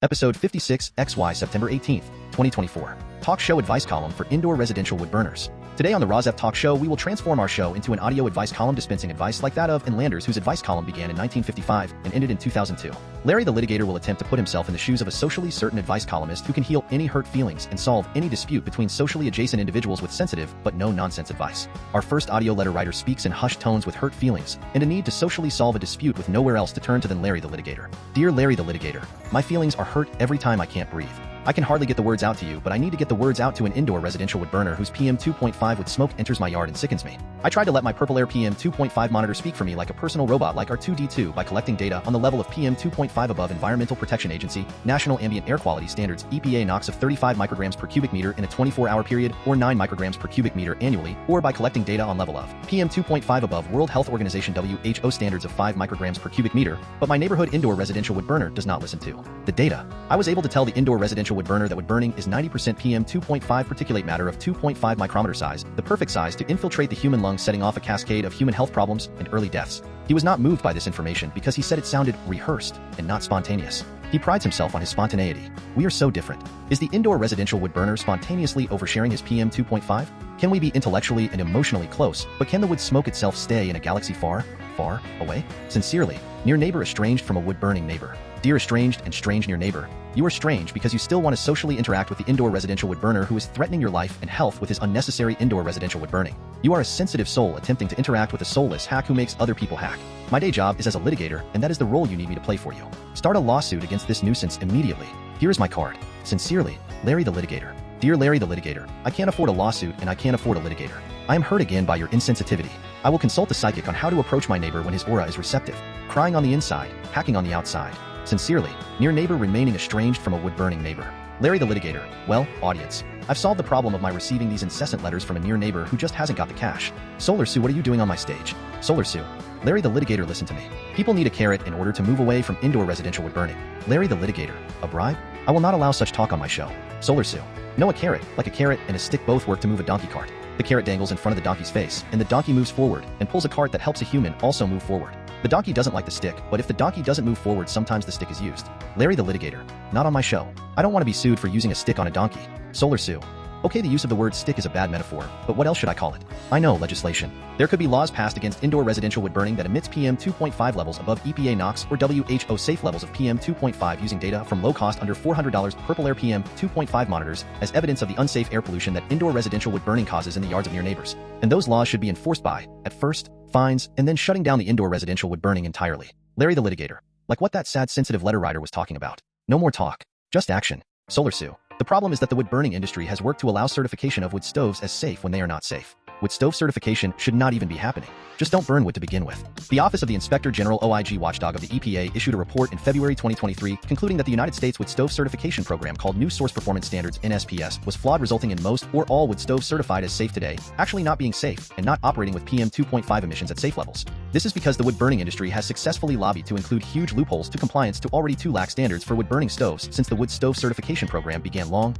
Episode 56, XY, September 18th, 2024. Talk show advice column for indoor residential wood burners. Today on the RAWSEP Talk Show, we will transform our show into an audio advice column dispensing advice like that of and Landers, whose advice column began in 1955 and ended in 2002. Larry the Litigator will attempt to put himself in the shoes of a socially certain advice columnist who can heal any hurt feelings and solve any dispute between socially adjacent individuals with sensitive but no-nonsense advice. Our first audio letter writer speaks in hushed tones with hurt feelings and a need to socially solve a dispute with nowhere else to turn to than Larry the Litigator. Dear Larry the Litigator, my feelings are hurt every time I can't breathe. I can hardly get the words out to you, but I need to get the words out to an indoor residential wood burner whose PM2.5 with smoke enters my yard and sickens me. I tried to let my PurpleAir PM2.5 monitor speak for me like a personal robot like R2-D2 by collecting data on the level of PM2.5 above Environmental Protection Agency, National Ambient Air Quality Standards, EPA NAAQS of 35 micrograms per cubic meter in a 24-hour period or 9 micrograms per cubic meter annually, or by collecting data on level of PM2.5 above World Health Organization WHO standards of 5 micrograms per cubic meter, but my neighborhood indoor residential wood burner does not listen to the data. I was able to tell the indoor residential wood burner that wood burning is 90% PM2.5 particulate matter of 2.5 micrometer size, the perfect size to infiltrate the human lung, setting off a cascade of human health problems and early deaths. He was not moved by this information because he said it sounded rehearsed and not spontaneous. He prides himself on his spontaneity. We are so different. Is the indoor residential wood burner spontaneously oversharing his PM2.5? Can we be intellectually and emotionally close, but can the wood smoke itself stay in a galaxy far, far away? Sincerely, near neighbor estranged from a wood-burning neighbor. Dear estranged and strange near neighbor, you are strange because you still want to socially interact with the indoor residential wood burner who is threatening your life and health with his unnecessary indoor residential wood burning. You are a sensitive soul attempting to interact with a soulless hack who makes other people hack. My day job is as a litigator, and that is the role you need me to play for you. Start a lawsuit against this nuisance immediately. Here is my card. Sincerely, Larry the Litigator. Dear Larry the Litigator, I can't afford a lawsuit and I can't afford a litigator. I am hurt again by your insensitivity. I will consult a psychic on how to approach my neighbor when his aura is receptive. Crying on the inside, hacking on the outside. Sincerely, near neighbor remaining estranged from a wood-burning neighbor. Larry the Litigator. Well, audience, I've solved the problem of my receiving these incessant letters from a near neighbor who just hasn't got the cash. Solar Sue, what are you doing on my stage? Solar Sue. Larry the Litigator, listen to me. People need a carrot in order to move away from indoor residential wood burning. Larry the Litigator. A bribe? I will not allow such talk on my show. Solar Sue. No, a carrot, like a carrot and a stick both work to move a donkey cart. The carrot dangles in front of the donkey's face, and the donkey moves forward and pulls a cart that helps a human also move forward. The donkey doesn't like the stick, but if the donkey doesn't move forward, sometimes the stick is used. Larry the Litigator. Not on my show. I don't want to be sued for using a stick on a donkey. Solar Sue. Okay, the use of the word stick is a bad metaphor, but what else should I call it? I know, legislation. There could be laws passed against indoor residential wood burning that emits PM2.5 levels above EPA NAAQS or WHO safe levels of PM2.5 using data from low-cost under $400 PurpleAir PM2.5 monitors as evidence of the unsafe air pollution that indoor residential wood burning causes in the yards of near neighbors. And those laws should be enforced by, at first, fines, and then shutting down the indoor residential wood burning entirely. Larry the Litigator. Like what that sad, sensitive letter writer was talking about. No more talk. Just action. Solar Sue. The problem is that the wood burning industry has worked to allow certification of wood stoves as safe when they are not safe. Wood stove certification should not even be happening. Just don't burn wood to begin with. The Office of the Inspector General OIG watchdog of the EPA issued a report in February 2023 concluding that the United States wood stove certification program called New Source Performance Standards NSPS was flawed, resulting in most or all wood stoves certified as safe today actually not being safe and not operating with PM2.5 emissions at safe levels. This is because the wood burning industry has successfully lobbied to include huge loopholes to compliance to already too lax standards for wood burning stoves since the wood stove certification program began long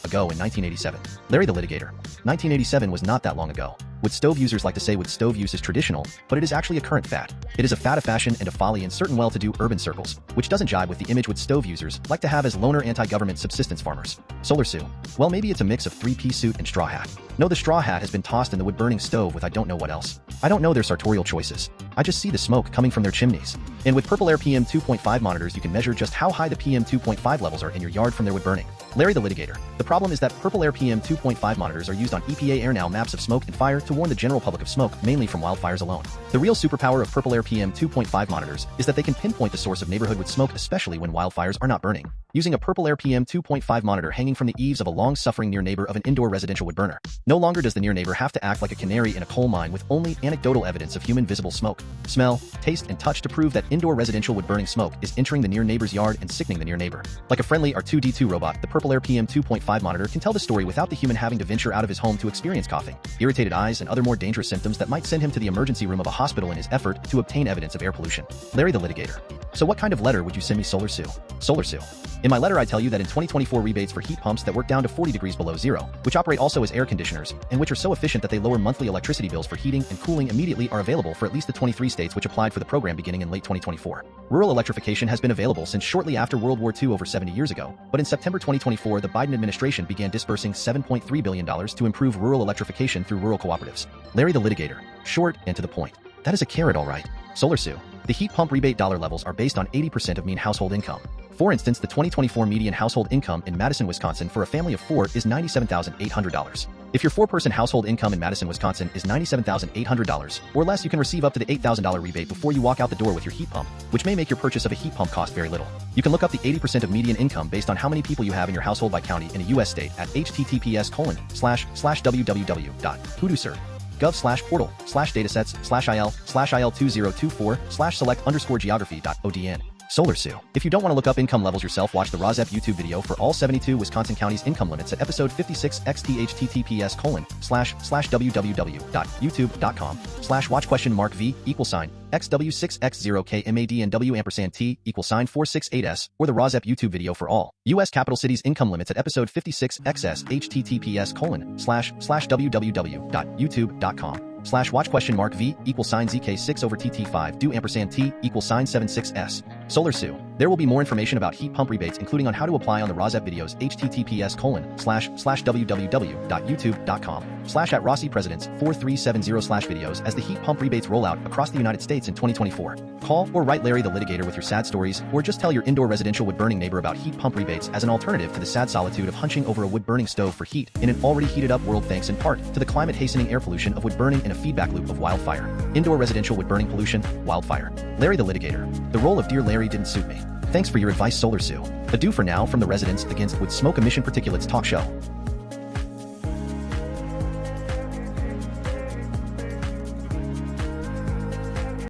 ago in 1987. Larry the Litigator. 1987 was not that long ago. Wood stove users like to say wood stove use is traditional, but it is actually a current fad. It is a fad of fashion and a folly in certain well-to-do urban circles, which doesn't jibe with the image wood stove users like to have as loner anti-government subsistence farmers. Solar Sue. Well, maybe it's a mix of three-piece suit and straw hat. No, the straw hat has been tossed in the wood-burning stove with I don't know what else. I don't know their sartorial choices. I just see the smoke coming from their chimneys. And with PurpleAir PM2.5 monitors, you can measure just how high the PM2.5 levels are in your yard from their wood burning. Larry the Litigator. The problem is that PurpleAir PM2.5 monitors are used on EPA Air Now maps of smoke and fire to warn the general public of smoke, mainly from wildfires alone. The real superpower of PurpleAir PM2.5 monitors is that they can pinpoint the source of neighborhood wood smoke, especially when wildfires are not burning, using a PurpleAir PM2.5 monitor hanging from the eaves of a long-suffering near neighbor of an indoor residential wood burner. No longer does the near neighbor have to act like a canary in a coal mine with only anecdotal evidence of human visible smoke, smell, taste, and touch to prove that indoor residential wood burning smoke is entering the near neighbor's yard and sickening the near neighbor. Like a friendly R2-D2 robot, the PurpleAir PM2.5 monitor can tell the story without the human having to venture out of his home to experience coughing, irritated eyes, and other more dangerous symptoms that might send him to the emergency room of a hospital in his effort to obtain evidence of air pollution. Larry the Litigator. So what kind of letter would you send me, Solar Sue? Solar Sue. In my letter I tell you that in 2024 rebates for heat pumps that work down to 40 degrees below zero, which operate also as air conditioners, and which are so efficient that they lower monthly electricity bills for heating and cooling immediately are available for at least the 23 states which applied for the program beginning in late 2024. Rural electrification has been available since shortly after World War II over 70 years ago, but in September 2024 the Biden administration began disbursing $7.3 billion to improve rural electrification through rural cooperatives. Larry the Litigator. Short and to the point. That is a carrot, all right. SolarSue. The heat pump rebate dollar levels are based on 80% of mean household income. For instance, the 2024 median household income in Madison, Wisconsin for a family of 4 is $97,800. If your 4-person household income in Madison, Wisconsin is $97,800 or less, you can receive up to the $8,000 rebate before you walk out the door with your heat pump, which may make your purchase of a heat pump cost very little. You can look up the 80% of median income based on how many people you have in your household by county in a U.S. state at https://www.hoodooser.gov/portal/datasets/il2024/select_geography.odn. SolarSue. If you don't want to look up income levels yourself, watch the RAWSEP YouTube video for all 72 Wisconsin counties' income limits at episode 56 https://www.youtube.com/watch?v=XW6X0KMADNW&T=468S or the RAWSEP YouTube video for all U.S. capital cities' income limits at episode 56 XS https://www.youtube.com/watch?v=ZK6/TT5 do&T=76S. SolarSue. There will be more information about heat pump rebates, including on how to apply on the RAWSEP videos https://www.youtube.com/@RAWSEPresidents4370/videos as the heat pump rebates roll out across the United States in 2024. Call or write Larry the Litigator with your sad stories, or just tell your indoor residential wood-burning neighbor about heat pump rebates as an alternative to the sad solitude of hunching over a wood-burning stove for heat in an already heated-up world, thanks in part to the climate-hastening air pollution of wood-burning in a feedback loop of wildfire. Indoor residential wood-burning pollution, wildfire. Larry the Litigator. The role of Dear Larry didn't suit me. Thanks for your advice, SolarSue. Adieu for now from the Residents Against Wood Smoke Emission Particulates Talk Show.